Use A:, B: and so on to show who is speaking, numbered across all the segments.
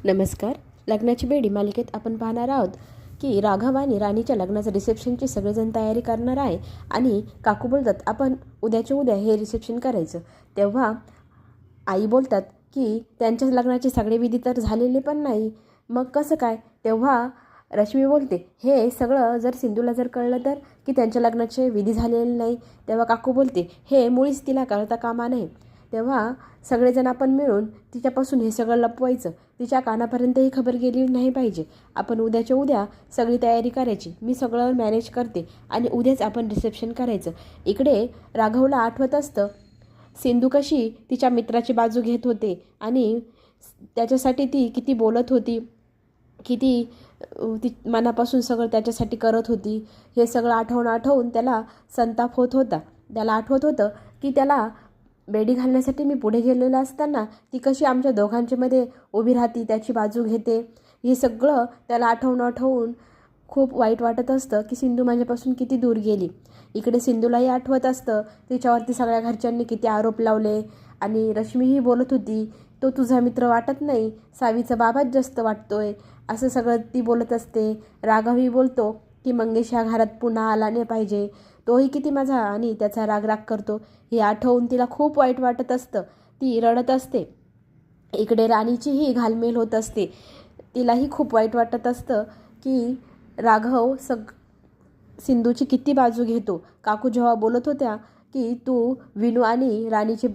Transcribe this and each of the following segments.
A: नमस्कार. लग्नाची बेडी मालिकेत आपण पाहणार आहोत की राघव आणि राणीच्या लग्नाचं रिसेप्शनची सगळेजण तयारी करणार आहे आणि काकू बोलतात आपण उद्याच्या उद्या हे रिसेप्शन करायचं. तेव्हा आई बोलतात की त्यांच्या लग्नाचे सगळे विधी तर झालेले पण नाही, मग कसं काय. तेव्हा रश्मी बोलते हे सगळं जर सिंधूला जर कळलं तर की त्यांच्या लग्नाचे विधी झालेले नाही. तेव्हा काकू बोलते हे मुळीच तिला कळता कामा नये. तेव्हा सगळेजण आपण मिळून तिच्यापासून हे सगळं लपवायचं, तिच्या कानापर्यंत ही खबर गेली नाही पाहिजे. आपण उद्याच्या उद्या सगळी तयारी करायची, मी सगळं मॅनेज करते आणि उद्याच आपण रिसेप्शन करायचं. इकडे राघवला आठवत असतं सिंधू कशी तिच्या मित्राची बाजू घेत होते आणि त्याच्यासाठी ती किती बोलत होती, किती ती मनापासून सगळं त्याच्यासाठी करत होती. हे सगळं आठवून त्याला संताप होत होता. त्याला आठवत होतं की त्याला बेडी घालण्यासाठी मी पुढे गेलेलं असताना ती कशी आमच्या दोघांच्यामध्ये उभी राहती, त्याची बाजू घेते. हे सगळं त्याला आठवून खूप वाईट वाटत असतं की सिंधू माझ्यापासून किती दूर गेली. इकडे सिंधूलाही आठवत असतं तिच्यावरती सगळ्या घरच्यांनी किती आरोप लावले आणि रश्मीही बोलत होती तो तुझा मित्र वाटत नाही, सावीचा बाबाच जास्त वाटतोय, असं सगळं ती बोलत असते. राघवही बोलतो की मंगेश ह्या घरात पुन्हा आला नाही पाहिजे, तोही किती माझा आणि त्याचा राग करतो. हे आठवून तिला खूप वाईट वाटत असतं, ती रडत असते. इकडे राणीचीही घालमेल होत असते, तिलाही खूप वाईट वाटत असतं की राघव सिंधूची किती बाजू घेतो. काकू जेव्हा बोलत होत्या की तू विनू आणि राणीची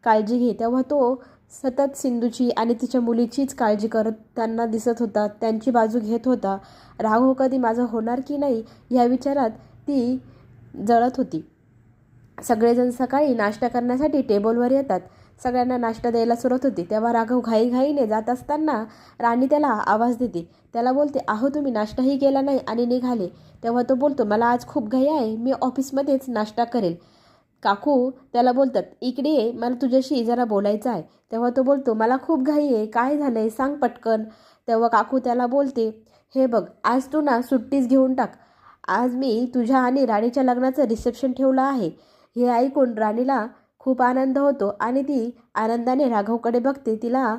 A: काळजी घे, तेव्हा तो सतत सिंधूची आणि तिच्या मुलीचीच काळजी करत त्यांना दिसत होता, त्यांची बाजू घेत होता. राघव कधी माझं होणार की नाही ह्या विचारात ती जळत होती. सगळेजण सकाळी नाश्ता करण्यासाठी टेबलवर येतात. सगळ्यांना नाश्ता द्यायला सुरुवात होती. तेव्हा राघव घाईघाईने जात असताना राणी त्याला आवाज देते. त्याला बोलते अहो तुम्ही नाश्ताही केला नाही आणि निघाले. तेव्हा तो बोलतो मला आज खूप घाई आहे, मी ऑफिसमध्येच नाश्ता करेल. काकू त्याला बोलतात इकडे ये, मला तुझ्याशी जरा बोलायचं आहे. तेव्हा तो बोलतो मला खूप घाई आहे, काय झालंय सांग पटकन. तेव्हा काकू त्याला बोलते हे बघ आज तू ना सुट्टीच घेऊन टाक, आज मी तुझ्या आणि राणीच्या लग्नाचं रिसेप्शन ठेवलं आहे. हे ऐकून राणीला खूप आनंद होतो आणि ती आनंदाने राघवकडे बघते, तिला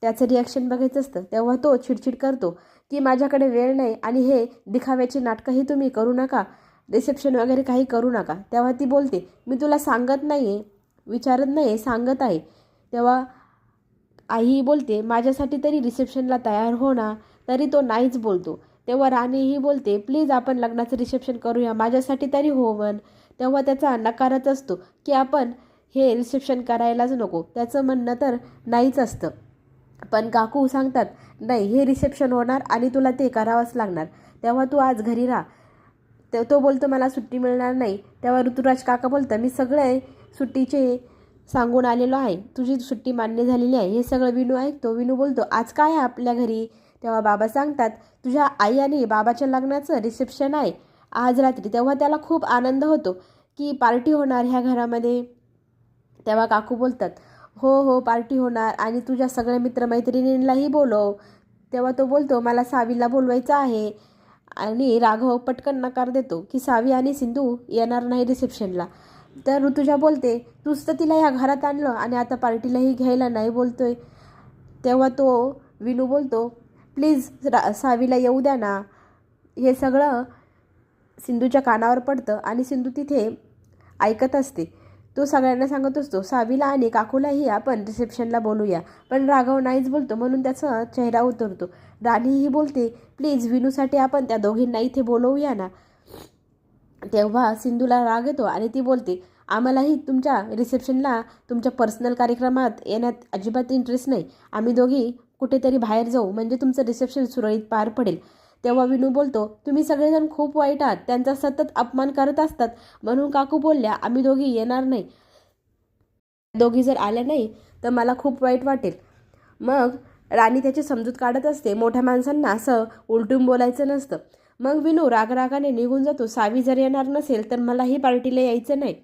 A: त्याचं रिॲक्शन बघायचं असतं. तेव्हा तो चिडचिड करतो की माझ्याकडे वेळ नाही आणि हे दिखाव्याची नाटकंही तुम्ही करू नका, रिसेप्शन वगैरे काही करू नका. तेव्हा ती बोलते मी तुला सांगत नाही आहे, विचारत नाही आहे, सांगत आहे. तेव्हा आईही बोलते माझ्यासाठी तरी रिसेप्शनला तयार हो ना, तरी तो नाहीच बोलतो. तेव्हा राणीही बोलते प्लीज आपण लग्नाचं रिसेप्शन करूया, माझ्यासाठी तरी हो म्हण. तेव्हा त्याचा नकारच असतो की आपण हे रिसेप्शन करायलाच नको, त्याचं म्हणणं तर नाहीच असतं. पण काकू सांगतात नाही हे रिसेप्शन होणार आणि तुला ते करावंच लागणार, तेव्हा तू आज घरी राहा. तो बोलतो मला सुट्टी मिळणार नाही. तेव्हा ऋतुराज काका बोलतं मी सगळे सुट्टीचे सांगून आलेलो आहे, तुझी सुट्टी मान्य झालेली आहे. हे सगळं विनू ऐकतो. विनू बोलतो आज काय आहे आपल्या घरी. तेव्हा बाबा सांगतात तुझ्या आई आणि बाबाच्या लग्नाचं रिसेप्शन आहे आज रात्री. तेव्हा त्याला खूप आनंद होतो की पार्टी होणार ह्या घरामध्ये. तेव्हा काकू बोलतात हो पार्टी होणार आणि तुझ्या सगळ्या मित्रमैत्रिणींनाही बोलव. तेव्हा तो बोलतो मला सावीला बोलवायचं आहे आणि राघव पटकन नकार देतो की सावी आणि सिंधू येणार नाही रिसेप्शनला. तर ऋतुजा बोलते तूच तर तिला ह्या घरात आणलं आणि आता पार्टीलाही घ्यायला नाही बोलतोय. तेव्हा तो विनू बोलतो प्लीज सावीला येऊ द्या ना. हे सगळं सिंधूच्या कानावर पडतं आणि सिंधू तिथे ऐकत असते. तो सगळ्यांना सांगत असतो सावीला आणि काकूलाही आपण रिसेप्शनला बोलूया, पण राघव नाहीच बोलतो म्हणून त्याचा चेहरा उतरतो. राणीही बोलते प्लीज विनूसाठी आपण त्या दोघींना इथे बोलवूया ना. तेव्हा सिंधूला राग येतो आणि ती बोलते आम्हालाही तुमच्या रिसेप्शनला तुमच्या पर्सनल कार्यक्रमात येण्यात अजिबात इंटरेस्ट नाही, आम्ही दोघी कुठेतरी बाहेर जाऊ म्हणजे तुमचं रिसेप्शन सुरळीत पार पडेल. तेव्हा विनू बोलतो तुम्ही सगळेजण खूप वाईट आहात, त्यांचा सतत अपमान करत असतात म्हणून काकू बोलल्या आम्ही दोघी येणार नाही, दोघी जर आल्या नाही तर मला खूप वाईट वाटेल. मग राणी त्याची समजूत काढत असते, मोठ्या माणसांना असं उलटून बोलायचं नसतं. मग विनू रागाने निघून जातो. सावी जर येणार नसेल तर मलाही पार्टीला यायचं नाही.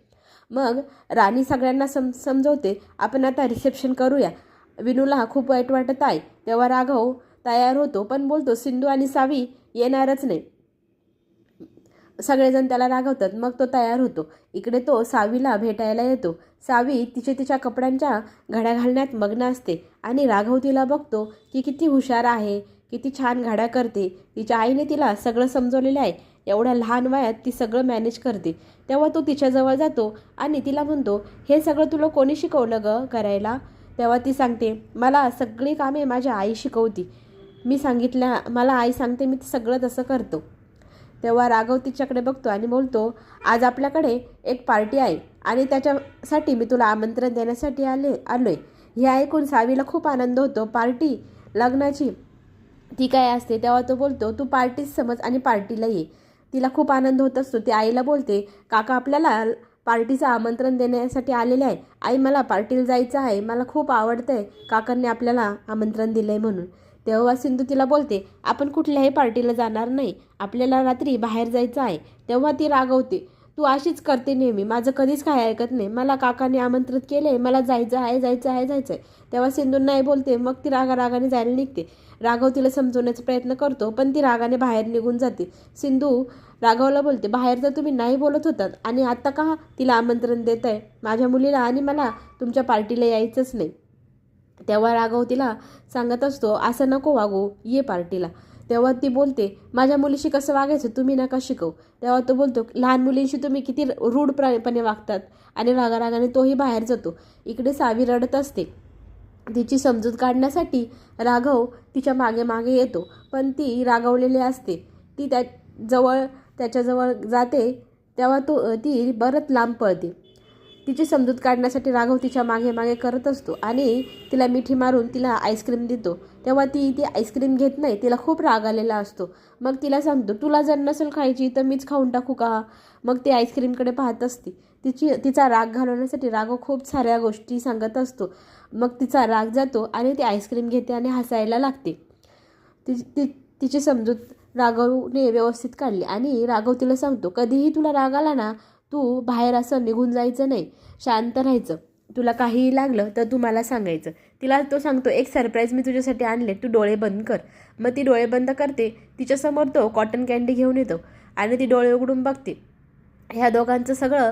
A: मग राणी सगळ्यांना समजवते आपण आता रिसेप्शन करूया. विनूला खूप वाईट वाटत आहे. तेव्हा राघव तयार होतो पण बोलतो सिंधू आणि सावी येणारच नाही. सगळेजण त्याला रागवतात. मग तो तयार होतो. इकडे तो सावीला भेटायला येतो. सावी तिच्या कपड्यांच्या घड्या घालण्यात मग्न असते आणि राघव तिला बघतो की किती हुशार आहे, किती छान घड्या करते. तिच्या आईने तिला सगळं समजवलेलं आहे. एवढ्या लहान वयात ती सगळं मॅनेज करते. तेव्हा तो तिच्याजवळ जातो आणि तिला म्हणतो, हे सगळं तुला कोणी शिकवलं गं करायला? तेव्हा ती सांगते, मला सगळी कामे माझ्या आई शिकवती. मला आई सांगते, मी सगळं तसं करतो. तेव्हा राघव तिच्याकडे बघतो आणि बोलतो, आज आपल्याकडे एक पार्टी आहे आणि त्याच्यासाठी मी तुला आमंत्रण देण्यासाठी आलोय. हे ऐकून सावीला खूप आनंद होतो. पार्टी लग्नाची ती काय असते? तेव्हा तो बोलतो, तू पार्टीच समज आणि पार्टीला ये. तिला खूप आनंद होत असतो. ती आईला बोलते, काका आपल्याला पार्टीचं आमंत्रण देण्यासाठी आलेले आहे. आई मला पार्टीला जायचं आहे, मला खूप आवडतं आहे काकांनी आपल्याला आमंत्रण दिलं आहे म्हणून. तेव्हा सिंधू तिला बोलते, आपण कुठल्याही पार्टीला जाणार नाही, आपल्याला रात्री बाहेर जायचं आहे. तेव्हा ती रागवते, तू अशीच करते नेहमी, माझं कधीच काय ऐकत नाही. मला काकाने आमंत्रित केले, मला जायचं आहे. तेव्हा सिंधू नाही बोलते. मग ती रागाने जायला निघते. राघव तिला समजवण्याचा प्रयत्न करतो, पण ती रागाने बाहेर निघून जाते. सिंधू राघवला बोलते, बाहेर तर तुम्ही नाही बोलत होतात आणि आता का तिला आमंत्रण देत आहे? माझ्या मुलीला आणि मला तुमच्या पार्टीला यायचंच नाही. तेव्हा राघव तिला सांगत असतो, असं नको वागू, ये पार्टीला. तेव्हा ती बोलते, माझ्या मुलीशी कसं वागायचं तुम्ही नका शिकवू. तेव्हा तो बोलतो, लहान मुलींशी तुम्ही किती रूढपणे वागतात. आणि रागाने तोही बाहेर जातो. इकडे सावी रडत असते. तिची समजूत काढण्यासाठी राघव तिच्या मागे येतो, पण ती रागावलेली असते. ती त्याच्याजवळ जाते तेव्हा ती बरंच लांब पळते. तिची समजूत काढण्यासाठी राघव तिच्या मागे करत असतो आणि तिला मिठी मारून तिला आईस्क्रीम देतो. तेव्हा ती आईस्क्रीम घेत नाही. तिला खूप राग आलेला असतो. मग तिला सांगतो, तुला जर नसेल खायची तर मीच खाऊन टाकू का? मग ती आईस्क्रीमकडे पाहत असते. तिचा राग घालवण्यासाठी राघव खूप साऱ्या गोष्टी सांगत असतो. मग तिचा राग जातो आणि ती आईस्क्रीम घेते आणि हसायला लागते. तिची समजूत राघवने व्यवस्थित काढली आणि राघव तिला सांगतो, कधीही तुला राग आला ना, तू बाहेर असं निघून जायचं नाही, शांत राहायचं. तुला काहीही लागलं तर तू मला सांगायचं. तिला तो सांगतो, एक सरप्राईज मी तुझ्यासाठी आणले, तू डोळे बंद कर. मग ती डोळे बंद करते. तिच्यासमोर तो कॉटन कँडी घेऊन येतो आणि ती डोळे उघडून बघते. ह्या दोघांचं सगळं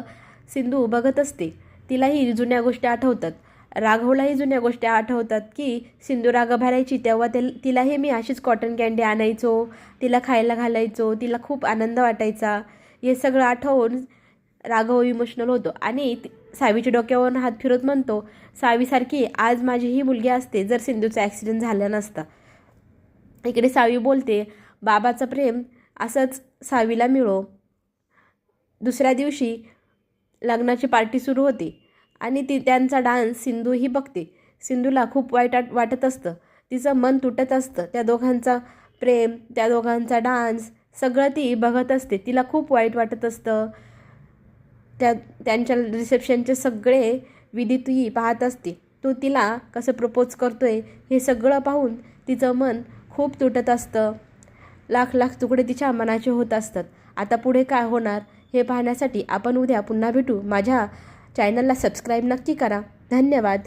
A: सिंधू बघत असते. तिलाही जुन्या गोष्टी आठवतात. राघवलाही जुन्या गोष्टी आठवतात की सिंधू राग भरायची तेव्हा तिलाही मी अशीच कॉटन कँडी आणायचो, तिला खायला घालायचो, तिला खूप आनंद वाटायचा. हे सगळं आठवून राघव इमोशनल होतो आणि सावीच्या डोक्यावरून हात फिरत म्हणतो, सावीसारखी आज माझी ही मुलगी असते जर सिंधूचा ॲक्सिडेंट झाला नसता. इकडे सावी बोलते, बाबाचं प्रेम असंच सावीला मिळो. दुसऱ्या दिवशी लग्नाची पार्टी सुरू होती आणि त्यांचा डान्स सिंधूही बघते. सिंधूला खूप वाईट वाटत असतं. तिचं मन तुटत असतं. त्या दोघांचा प्रेम, त्या दोघांचा डान्स सगळं ती बघत असते. तिला खूप वाईट वाटत असतं. त्यांच्या रिसेप्शनचे सगळे विधी ती पाहत असते. तो तिला कसं प्रपोज करतोय हे सगळं पाहून तिचं मन खूप तुटत असतं. लाख तुकडे तिच्या मनाचे होत असतात. आता पुढे काय होणार हे पाहण्यासाठी आपण उद्या पुन्हा भेटू. माझ्या चॅनलला सबस्क्राईब नक्की करा. धन्यवाद.